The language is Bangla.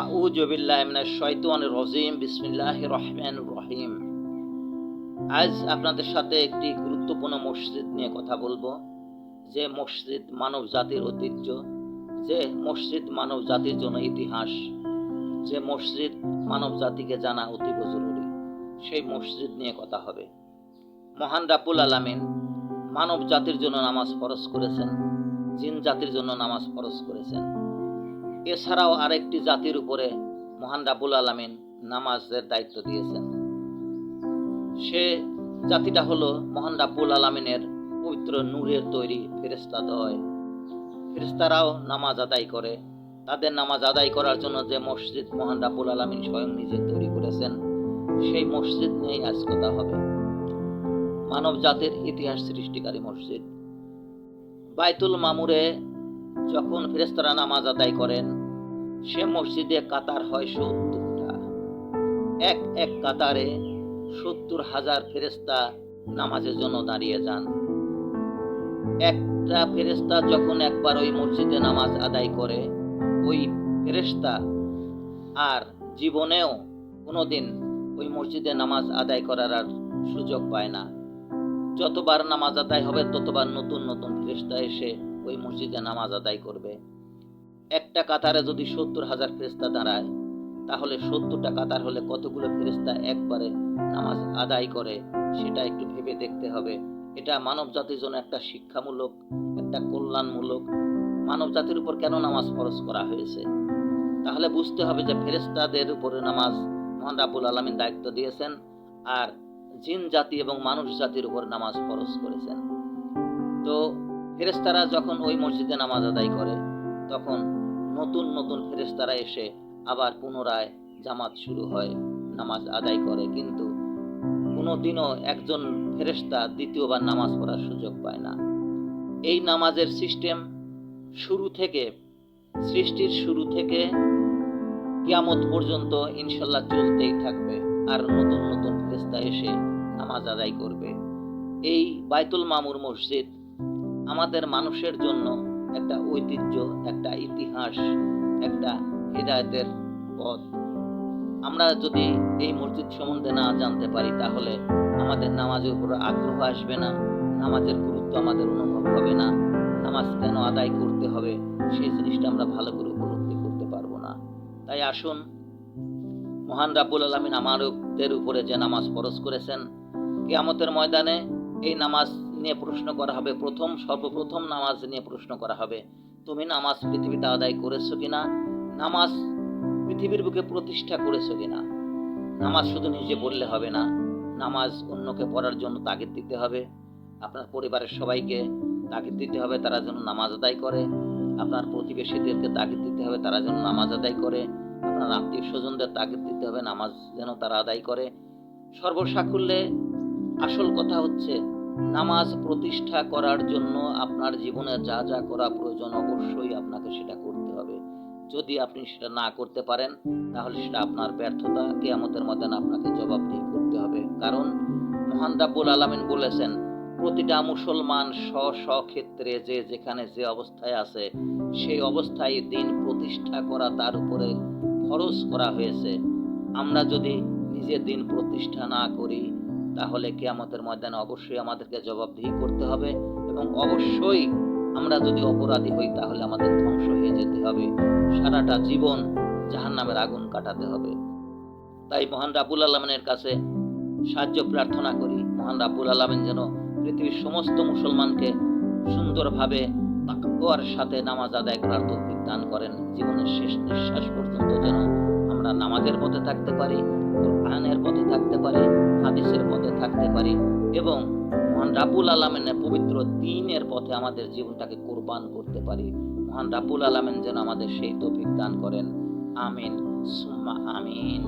আউযু বিল্লাহি মিনাশ শাইতানির রাজিম। বিসমিল্লাহির রহমানির রহিম। আজ আপনাদের সাথে একটি গুরুত্বপূর্ণ মসজিদ নিয়ে কথা বলবো, যে মসজিদ মানব জাতির ঐতিহ্য, যে মসজিদ মানব জাতির জন্য ইতিহাস, যে মসজিদ মানব জাতিকে জানা অতীব জরুরি, সেই মসজিদ নিয়ে কথা হবে। মহান রাব্বুল আলামিন মানব জাতির জন্য নামাজ ফরজ করেছেন, জিন জাতির জন্য নামাজ ফরজ করেছেন। এছাড়াও আরেকটি জাতির উপরে মহান রাব্বুল আলামিন নামাজের দায়িত্ব দিয়েছেন। সে জাতিটা হলো মহান রাব্বুল আলামিনের পবিত্র নূরের তৈরি ফেরেশতাদ্বয়। ফেরেশতারাও নামাজ আদায় করে। তাদের নামাজ আদায় করার জন্য যে মসজিদ মহান রাব্বুল আলামিন স্বয়ং নিজে তৈরি করেছেন, সেই মসজিদ নিয়েই আজ কথা হবে। মানব জাতির ইতিহাস সৃষ্টিকারী মসজিদ বাইতুল মামুরে যখন ফেরেশতারা নামাজ আদায় করেন, সে মসজিদে কাতার হয় ৭০টা। এক এক কাতারে ৭০,০০০ ফেরেশতা নামাজের জন্য দাঁড়িয়ে যান। একটা ফেরেশতা যখন একবার ওই মসজিদে নামাজ আদায় করে, ওই ফেরেশতা আর জীবনেও কোনোদিন ওই মসজিদে নামাজ আদায় করার আর সুযোগ পায় না। যতবার নামাজ আদায় হবে ততবার নতুন নতুন ফেরেশতা এসে ওই মসজিদে নামাজ আদায় করবে। একটা কাতারে যদি ৭০,০০০ ফেরেশতা দাঁড়ায়, তাহলে ৭০টা কাতার হলে কতগুলো ফেরেশতা একবারে নামাজ আদায় করে, সেটা একটু ভেবে দেখতে হবে। এটা মানব জাতির জন্য একটা শিক্ষামূলক, একটা কল্যাণমূলক। মানব জাতির উপর কেন নামাজ ফরজ করা হয়েছে? তাহলে বুঝতে হবে যে ফেরেশতাদের উপরে নামাজ মহান রাব্বুল আলামিন দায়িত্ব দিয়েছেন, আর জিন জাতি এবং মানুষ জাতির উপর নামাজ ফরজ করেছেন। তো ফেরেশতারা যখন ওই মসজিদে নামাজ আদায় করে, তখন নতুন নতুন ফেরেশতারা এসে আবার পুনরায় জামাত শুরু হয়, নামাজ আদায় করে। কিন্তু কোনোদিনও একজন ফেরেশতা দ্বিতীয়বার নামাজ পড়ার সুযোগ পায় না। এই নামাজের সিস্টেম শুরু থেকে, সৃষ্টির শুরু থেকে কিয়ামত পর্যন্ত ইনশাল্লাহ চলতেই থাকবে, আর নতুন নতুন ফেরেশতা এসে নামাজ আদায় করবে। এই বাইতুল মামুর মসজিদ আমাদের মানুষের জন্য একটা ঐতিহ্য, একটা ইতিহাস, একটা হিদায়াতের পথ। আমরা যদি এই মসজিদ সম্বন্ধে না জানতে পারি, তাহলে আমাদের নামাজের উপর আগ্রহ আসবে না, নামাজের গুরুত্ব আমাদের অনুভব হবে না, নামাজ কেন আদায় করতে হবে সেই জিনিসটা আমরা ভালো করে উপলব্ধি করতে পারবো না। তাই আসুন, মহান রাব্বুল আলামিন আমাদের উপরে যে নামাজ ফরজ করেছেন, কিয়ামতের ময়দানে এই নামাজ নিয়ে প্রশ্ন করা হবে। সর্বপ্রথম নামাজ নিয়ে প্রশ্ন করা হবে, তুমি নামাজ পৃথিবীতে আদায় করেছো কিনা, নামাজ পৃথিবীর বুকে প্রতিষ্ঠা করেছো কিনা। নামাজ শুধু নিজে পড়লে হবে না, নামাজ অন্যকে পড়ার জন্য তাগিদ দিতে হবে। আপনার পরিবারের সবাইকে তাগিদ দিতে হবে তারা যেন নামাজ আদায় করে। আপনার প্রতিবেশীদেরকে তাগিদ দিতে হবে তারা যেন নামাজ আদায় করে। আপনার আত্মীয় স্বজনদের তাগিদ দিতে হবে নামাজ যেন তারা আদায় করে। সর্বসাকুল্যে আসল কথা হচ্ছে, নামাজ প্রতিষ্ঠা করার জন্য আপনার জীবনে যা যা করা প্রয়োজন, অবশ্যই আপনাকে সেটা করতে হবে। যদি আপনি সেটা না করতে পারেন, তাহলে সেটা আপনার ব্যর্থতা, কিয়ামতের ময়দানে আপনাকে জবাবদিহি করতে হবে। কারণ মহান রাব্বুল আলামিন বলেছেন, প্রতিটা মুসলমান স্ব ক্ষেত্রে যে যেখানে যে অবস্থায় আছে, সেই অবস্থায় দিন প্রতিষ্ঠা করা তার উপরে ফরজ করা হয়েছে। আমরা যদি নিজে দিন প্রতিষ্ঠা না করি, তাহলে কিয়ামতের ময়দানে অবশ্যই আমাদেরকে জবাবদিহি করতে হবে, এবং অবশ্যই আমরা যদি অপরাধী হই, তাহলে আমাদের ধ্বংস হয়ে যেতে হবে, সারাটা জীবন জাহান্নামের আগুন কাটাতে হবে। তাই মহান রাব্বুল আলামিনের কাছে সাহায্য প্রার্থনা করি, মহান রাব্বুল আলামিন যেন পৃথিবীর সমস্ত মুসলমানকে সুন্দরভাবে তাকওয়ার সাথে নামাজ আদায় করার তৌফিক দান করেন। জীবনের শেষ নিঃশ্বাস পর্যন্ত যেন আমরা নামাজের পথে থাকতে পারি, কোরআনের পথে থাকতে পারি, হাদিসের পথে থাকতে পারি, এবং মহান রাব্বুল আলামিনের পবিত্র দ্বীনের পথে আমাদের জীবনটাকে কুরবান করতে পারি। মহান রাব্বুল আলামিন যেন আমাদের সেই তৌফিক দান করেন। আমিন সুম্মা আমিন।